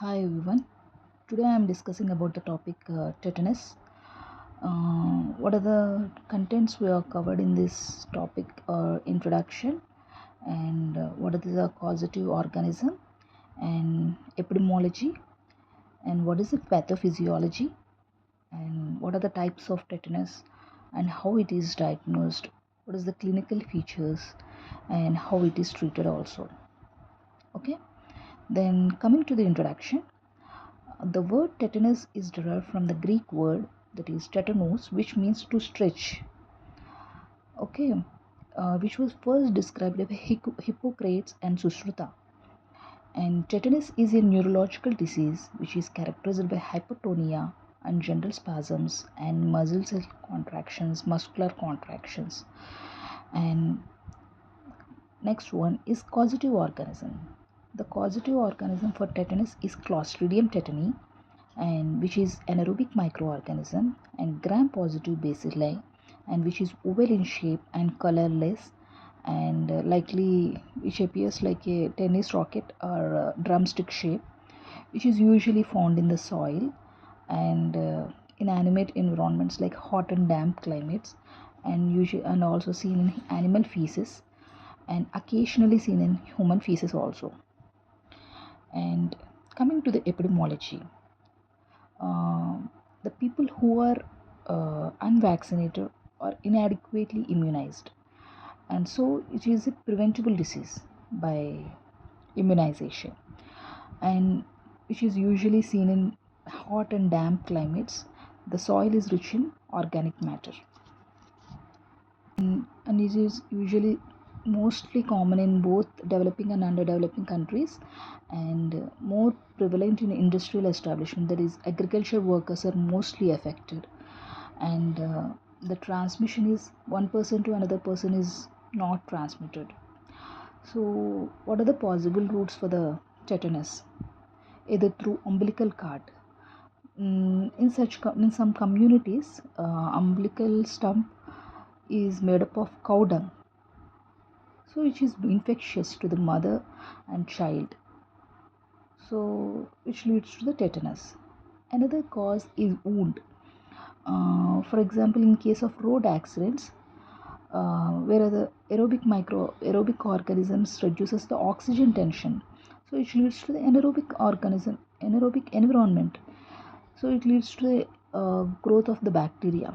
Hi everyone. Today I am discussing about the topic tetanus. What are the contents we are covered in this topic or introduction, and what is the causative organism and epidemiology, and what is the pathophysiology, and what are the types of tetanus and how it is diagnosed, what is the clinical features, and how it is treated also. Okay, then coming to the introduction. The word tetanus is derived from the Greek word that is tetanus, which means to stretch. Okay, which was first described by Hippocrates and Sushruta. And tetanus is a neurological disease which is characterized by hypotonia and general spasms and muscle cell contractions, muscular contractions. And next one is causative organism. The causative organism for tetanus is Clostridium tetani, and which is anaerobic microorganism, and gram-positive bacilli, and which is oval in shape and colorless, and likely which appears like a tennis racket or drumstick shape, which is usually found in the soil and inanimate environments like hot and damp climates, and usually and also seen in animal feces and occasionally seen in human feces also. And coming to the epidemiology, uh, the people who are unvaccinated or inadequately immunized, and so it is a preventable disease by immunization, and which is usually seen in hot and damp climates. The soil is rich in organic matter, and it is usually mostly common in both developing and underdeveloping countries, and more prevalent in industrial establishment, that is agriculture workers are mostly affected, and the transmission is one person to another person is not transmitted. So what are the possible routes for the tetanus? Either through umbilical cord. In some communities, umbilical stump is made up of cow dung, so which is infectious to the mother and child, so which leads to the tetanus. Another cause is wound. For example, in case of road accidents, where the aerobic organisms reduces the oxygen tension, so it leads to the anaerobic environment, so it leads to the growth of the bacteria.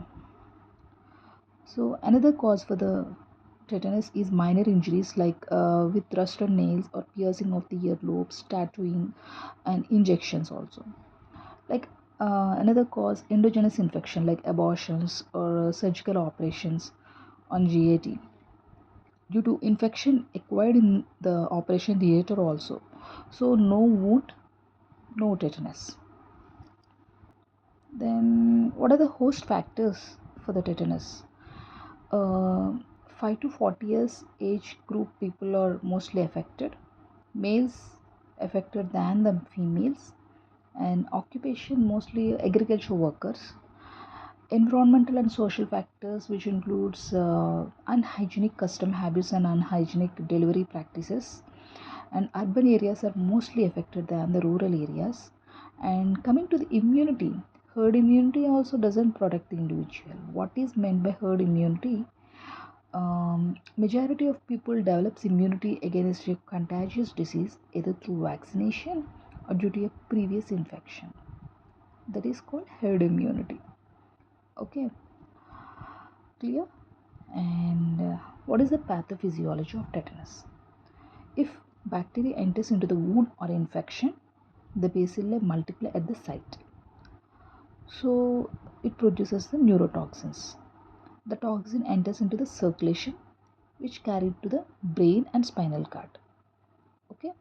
So another cause for the tetanus is minor injuries like with rusted nails or piercing of the earlobes, tattooing, and injections also. Like another cause, endogenous infection like abortions or surgical operations on GAT due to infection acquired in the operation theater also. So no wound, no tetanus. Then what are the host factors for the tetanus? uh, 5 to 40 years age group people are mostly affected, males affected than the females, and occupation mostly agriculture workers, environmental and social factors which includes unhygienic custom habits and unhygienic delivery practices, and urban areas are mostly affected than the rural areas. And coming to the immunity, herd immunity also doesn't protect the individual. What is meant by herd immunity? Majority of people develops immunity against a contagious disease either through vaccination or due to a previous infection. That is called herd immunity. Okay, clear? And what is the pathophysiology of tetanus? If bacteria enters into the wound or infection, the bacilli multiply at the site. So it produces the neurotoxins. The toxin enters into the circulation, which carried to the brain and spinal cord. Okay,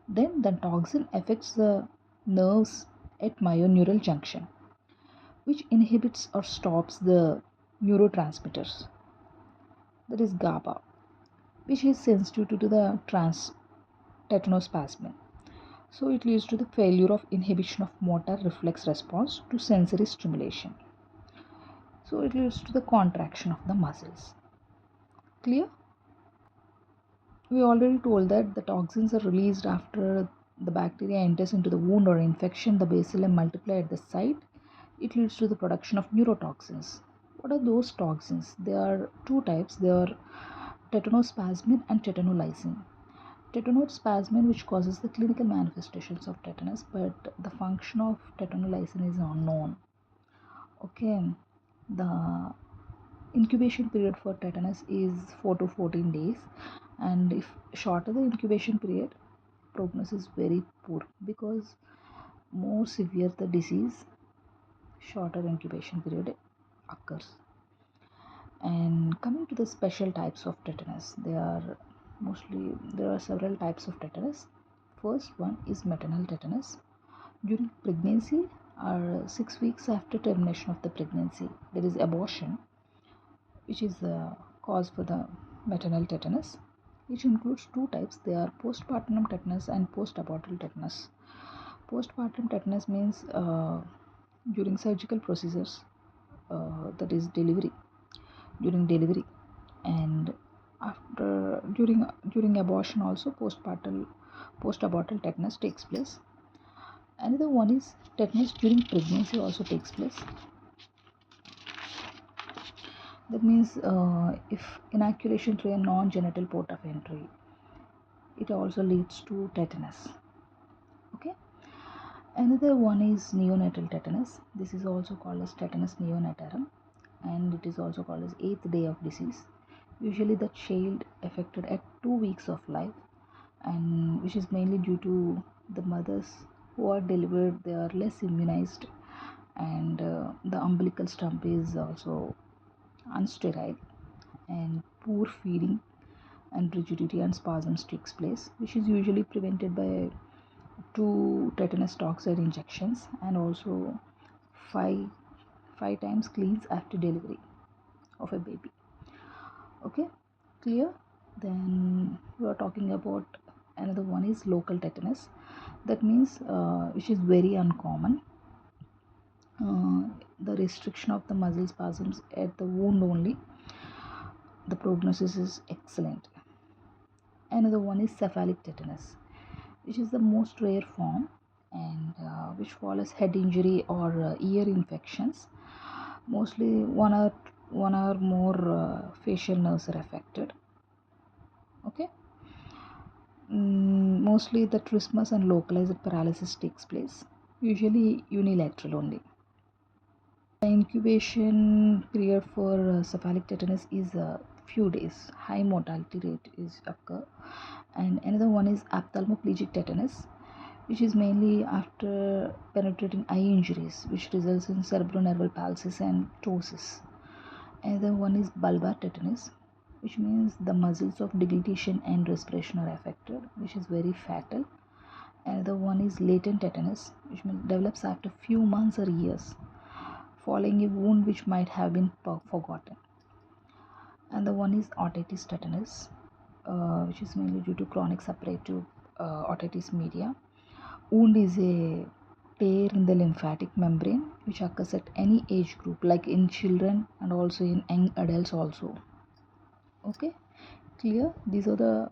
then the toxin affects the nerves at myoneural junction, which inhibits or stops the neurotransmitters, that is GABA, which is sensitive to the tetanospasmin. So it leads to the failure of inhibition of motor reflex response to sensory stimulation. So it leads to the contraction of the muscles. Clear? We already told that the toxins are released after the bacteria enters into the wound or infection, the bacilli multiply at the site. It leads to the production of neurotoxins. What are those toxins? There are two types. They are tetanospasmin and tetanolysin. Tetanospasmin, which causes the clinical manifestations of tetanus, but the function of tetanolysin is unknown. Okay, the incubation period for tetanus is 4 to 14 days, and if shorter the incubation period, prognosis is very poor, because more severe the disease, shorter incubation period occurs. And coming to the special types of tetanus, there are several types of tetanus. First one is maternal tetanus. During pregnancy or 6 weeks after termination of the pregnancy, there is abortion, which is the cause for the maternal tetanus, which includes two types. They are postpartum tetanus and post-abortal tetanus. Postpartum tetanus means during surgical procedures, that is during delivery, and after during abortion also post-abortal tetanus takes place. Another one is tetanus during pregnancy also takes place. That means if inoculation through a non-genital port of entry, it also leads to tetanus. Okay. Another one is neonatal tetanus. This is also called as tetanus neonatorum, and it is also called as eighth day of disease. Usually the child affected at 2 weeks of life, and which is mainly due to the mothers who are delivered, they are less immunized, and the umbilical stump is also unsterile, and poor feeding and rigidity and spasms takes place, which is usually prevented by 2 tetanus toxoid injections, and also five times cleans after delivery of a baby. Okay, clear? Then we are talking about another one is local tetanus. That means which is very uncommon. The restriction of the muscle spasms at the wound only, the prognosis is excellent. Another one is cephalic tetanus, which is the most rare form, and which follows head injury or ear infections. Mostly one or more facial nerves are affected. Okay. Mostly the trismus and localized paralysis takes place, usually unilateral only. The incubation period for cephalic tetanus is a few days. High mortality rate is occur. And another one is ophthalmoplegic tetanus, which is mainly after penetrating eye injuries, which results in cerebronerval palsy and ptosis. Another one is bulbar tetanus, which means the muscles of deglutition and respiration are affected, which is very fatal. Another one is latent tetanus, which means develops after few months or years, following a wound which might have been forgotten. And the one is otitis tetanus, which is mainly due to chronic suppurative otitis media. Wound is a tear in the lymphatic membrane, which occurs at any age group, like in children and also in young adults also. Okay, clear? These are the